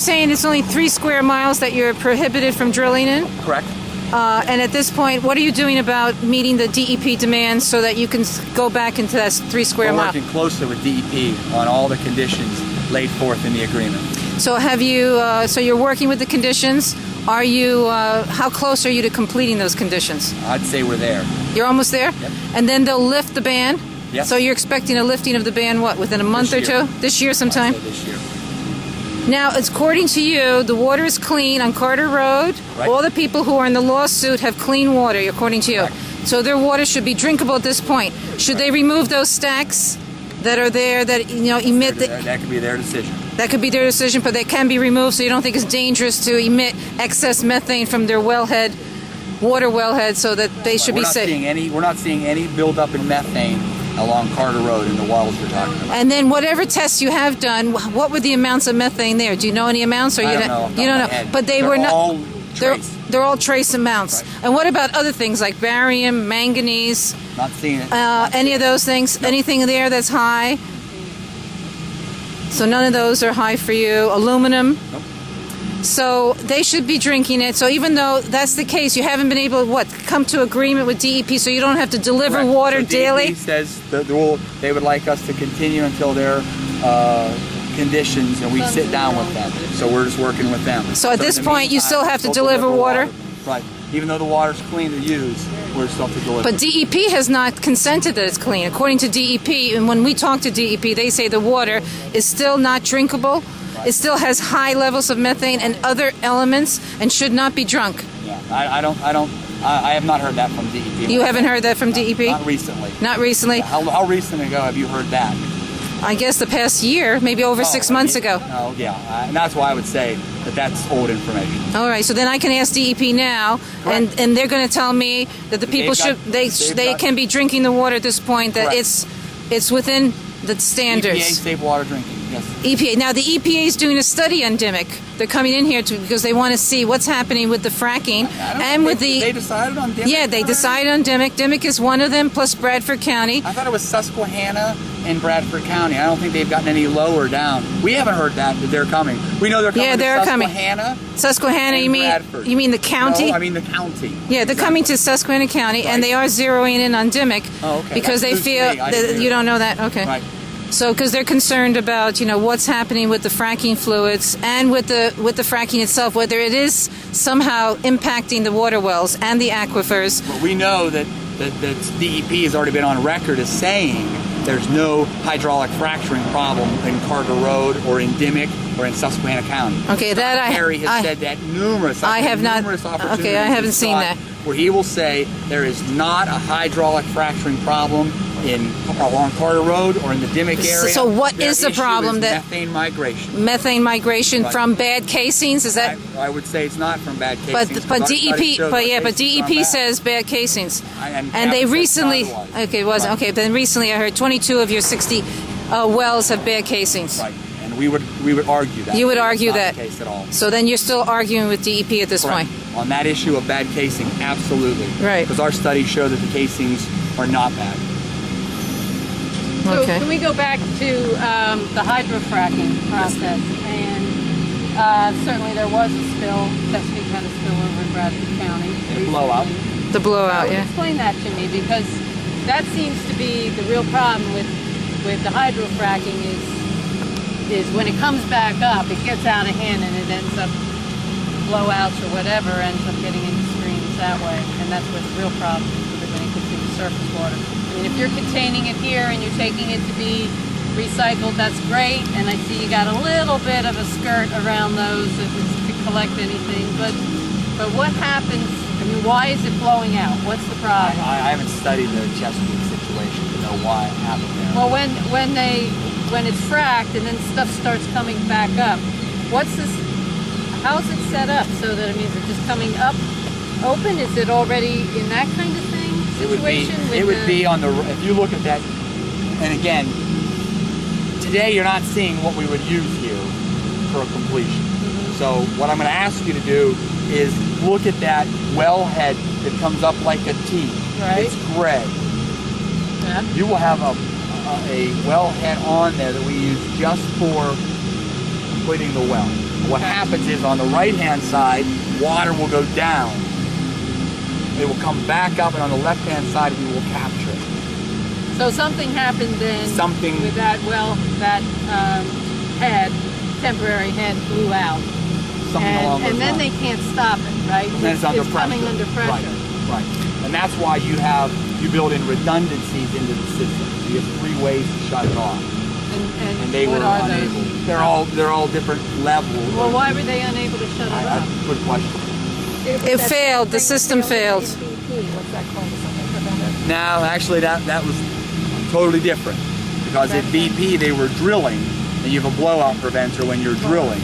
saying it's only 3 square miles that you're prohibited from drilling in? Correct. And at this point, what are you doing about meeting the DEP demands so that you can go back into that 3 square We're miles? working closely with DEP on all the conditions laid forth in the agreement. So have you? So you're working with the conditions. Are you? How close are you to completing those conditions? I'd say we're there. You're almost there. Yep. And then they'll lift the ban. Yes. So you're expecting a lifting of the ban, what, within a month or two? This year sometime? I'd say this year. Now, according to you, the water is clean on Carter Road. Right. All the people who are in the lawsuit have clean water, according to you. Correct. So their water should be drinkable at this point. Should they remove those stacks that are there that emit the... That could be their decision. That could be their decision, but they can be removed, so you don't think it's dangerous to emit excess methane from their wellhead, water wellhead, so that they should be safe. We're not seeing any buildup in methane along Carter Road in the wells you're talking about. And then whatever tests you have done, what were the amounts of methane there? Do you know any amounts? Or I you don't know. You don't know. But they were not. All trace. They're all trace amounts. Right. And what about other things like barium, manganese? Not seeing it. Any of those things? No. Anything there that's high? So none of those are high for you. Aluminum? Nope. So they should be drinking it. So even though that's the case, you haven't been able to, come to agreement with DEP, so you don't have to deliver Correct. water So daily? DEP says the rule, they would like us to continue until their conditions, and we sit down with them. So we're just working with them. So at this in the point, you meantime, still have to still deliver water? Right. Even though the water's clean to use, we're still to deliver. But DEP has not consented that it's clean. According to DEP, and when we talk to DEP, they say the water is still not drinkable. It still has high levels of methane and other elements and should not be drunk. Yeah, I have not heard that from DEP. You haven't heard that from DEP? Not recently. Not recently? Yeah, how recent ago have you heard that? I guess the past year, maybe over 6 months ago. Oh, yeah. And that's why I would say that that's old information. All right, so then I can ask DEP now, and they're going to tell me that the people they can be drinking the water at this point, that Correct. it's within the standards. EPA safe water drinking, yes. EPA. Now the EPA is doing a study on Dimick. They're coming in here because they want to see what's happening with the fracking and with the. They decided on Dimick. Yeah, they decided on Dimick. Dimick is one of them, plus Bradford County. I thought it was Susquehanna and Bradford County. I don't think they've gotten any lower down. We haven't heard that they're coming. We know they're coming. Yeah, they're to coming. Susquehanna. Susquehanna, you mean? Bradford. You mean the county? No, I mean the county. Yeah, they're coming to Susquehanna County, Right. and they are zeroing in on Dimick because That's they news feel to me. I that didn't you know. don't know that. Okay. Right. So, because they're concerned about what's happening with the fracking fluids and with the fracking itself, whether it is somehow impacting the water wells and the aquifers. But we know that DEP has already been on record as saying there's no hydraulic fracturing problem in Carter Road or in Dimick or in Susquehanna County. Okay, that Harry has said that numerous. I have not. Numerous opportunities Okay, I haven't seen that. Where he will say there is not a hydraulic fracturing problem along Carter Road or in the Dimick area. So what Their is the issue problem? Is that methane migration. Methane migration Right. from bad casings? Is that? I would say it's not from bad But casings. but our studies DEP show but that yeah but casings aren't DEP bad. says bad casings, And and they Cabot says recently otherwise. okay it wasn't Right. okay. Then recently I heard 22 of your 60 wells have bad casings. Right, and we would argue that. You would That's argue not that. the case at all. So then you're still arguing with DEP at this Correct. point. On that issue of bad casing, absolutely. Right. Because our studies show that the casings are not bad. So Okay. can we go back to the hydrofracking process? And certainly there was a spill, Chesapeake had a spill over in Bradford County. A blowout. The blowout, yeah. Explain that to me, because that seems to be the real problem with the hydrofracking is when it comes back up, it gets out of hand and it ends up blowouts or whatever, ends up getting into streams that way. And that's where the real problem is when it gets into surface water. I mean, if you're containing it here and you're taking it to be recycled, that's great. And I see you got a little bit of a skirt around those if it's to collect anything. But what happens? I mean, why is it blowing out? What's the problem? I haven't studied the Chesapeake situation to know why it happened there. Well, when it's fracked and then stuff starts coming back up, what's this? How's it set up so that it means it's just coming up open? Is it already in that kind of thing? It would be on the, if you look at that, and again, today you're not seeing what we would use here for a completion. So what I'm going to ask you to do is look at that wellhead that comes up like a T. Right. It's gray. Yeah. You will have a wellhead on there that we use just for completing the well. What happens is on the right-hand side, water will go down. It will come back up, and on the left-hand side, we will capture it. So something happened then Something- with that well, that head, temporary head blew out. Something along those and then lines. they can't stop it, right? And then it's under pressure. coming under pressure. Right. And that's why you build in redundancies into the system. You have 3 ways to shut it off. And they what were are unable. those? They're all different levels. Well, why were they unable to shut it off? Good question. It failed. The system failed. What's that called? Something preventative? No, actually that was totally different. Because at BP they were drilling, and you have a blowout preventer when you're drilling.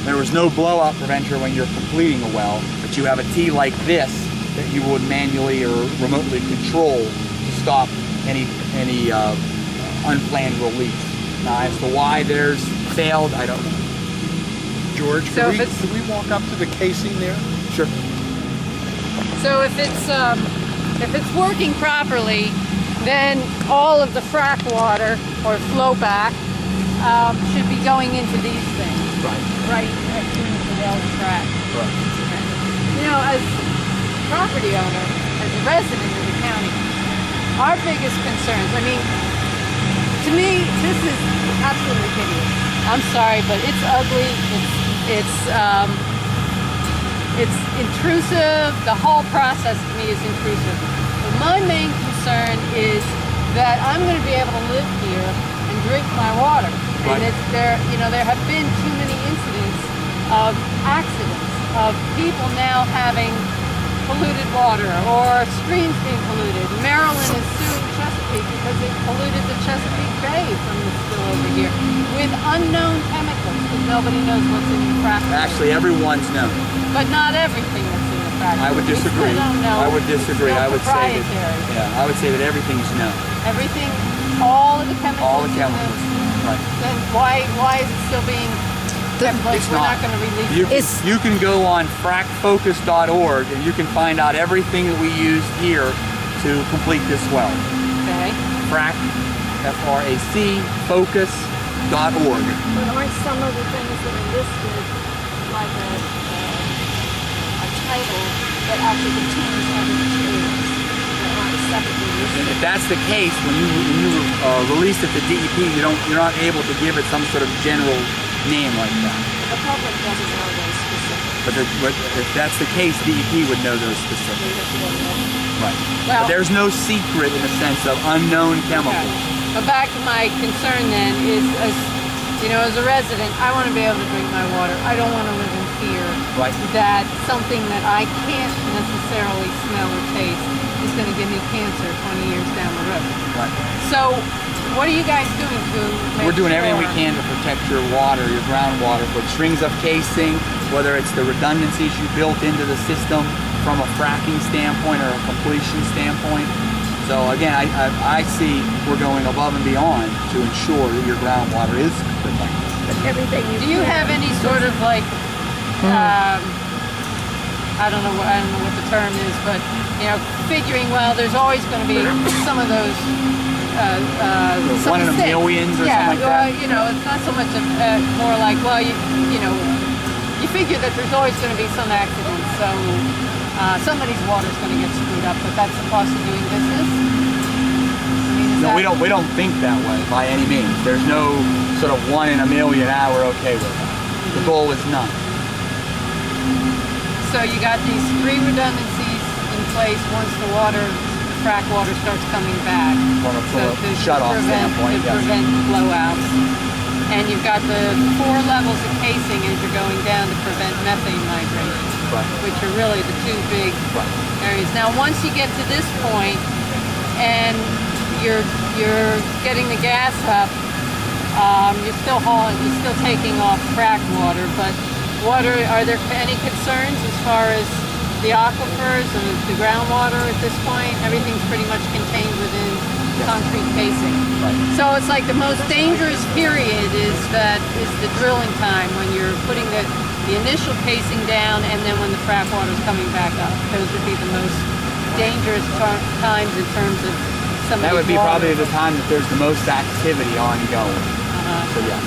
There was no blowout preventer when you're completing a well, but you have a T like this that you would manually or remotely control to stop any unplanned release. Now, as to why theirs failed, I don't know. George, So could if we walk up to the casing there? Sure. So if it's working properly, then all of the frac water or flow back should be going into these things. Right. Right as soon as the well's fracked. Right. You know, as property owner, as a resident of the county, our biggest concerns, I mean, to me, this is absolutely hideous. I'm sorry, but it's ugly. It's intrusive. The whole process to me is intrusive. But my main concern is that I'm going to be able to live here and drink my water. Right. And there have been too many incidents of accidents, of people now having polluted water or streams being polluted. Maryland is suing Chesapeake because it polluted the Chesapeake Bay from the spill over here with unknown chemicals because nobody knows what's in the frac. Actually, everyone's known. But not everything that's in the frac. I would We disagree. still don't know. I would disagree. It's I still would say proprietary. I would say that everything's known. Everything, all of the chemicals. All the in chemicals. this, Right. Then why is it still being kept? Like It's we're not. not going to release You, it. you can go on fracfocus.org and you can find out everything that we used here to complete this well. Okay. Frac, F-R-A-C, focus.org. But aren't some of the things that are listed like a title that actually contains other materials that aren't separately listed? If that's the case, when you release it to DEP, you're not able to give it some sort of general name like that. The public doesn't know those specifics. But if that's the case, DEP would know those specifics. Right. Well- But there's no secret in the sense of unknown chemicals. Okay. But back to my concern then is, as a resident, I want to be able to drink my water. I don't want to live in fear Right. that something that I can't necessarily smell or taste is going to give me cancer 20 years down the road. Right. So, what are you guys doing to make We're doing everything we sure- can to protect your water, your groundwater, with strings of casing, whether it's the redundancies you built into the system from a fracking standpoint or a completion standpoint. So again, I see we're going above and beyond to ensure that your groundwater is protected. But everything Do you have any sort of like, I don't know what the term is, but figuring, well, there's always going to be some of those. One in a mistakes. millions or yeah, something like that? well, it's not so much more like, well, you figure that there's always going to be some accidents, so somebody's water's going to get screwed up, but that's the cost of doing business. I mean, is No, that- we don't think that way by any means. There's no sort of 1 in a million we're okay with that. The goal is none. So you got these 3 redundancies in place once the frac water starts coming back. From a to shut-off standpoint, to yes. prevent blowouts. And you've got the 4 levels of casing as you're going down to prevent methane migration, Right. which are really the 2 big Right. areas. Now, once you get to this point and you're getting the gas up, you're still taking off frac water, but are there any concerns as far as the aquifers and the groundwater at this point? Everything's pretty much contained within concrete casing. Right. So it's like the most dangerous period is the drilling time when you're putting the initial casing down and then when the frac water is coming back up. Those would be the most dangerous times in terms of somebody's That would be water. probably the time that there's the most activity ongoing. Uh-huh. So yes.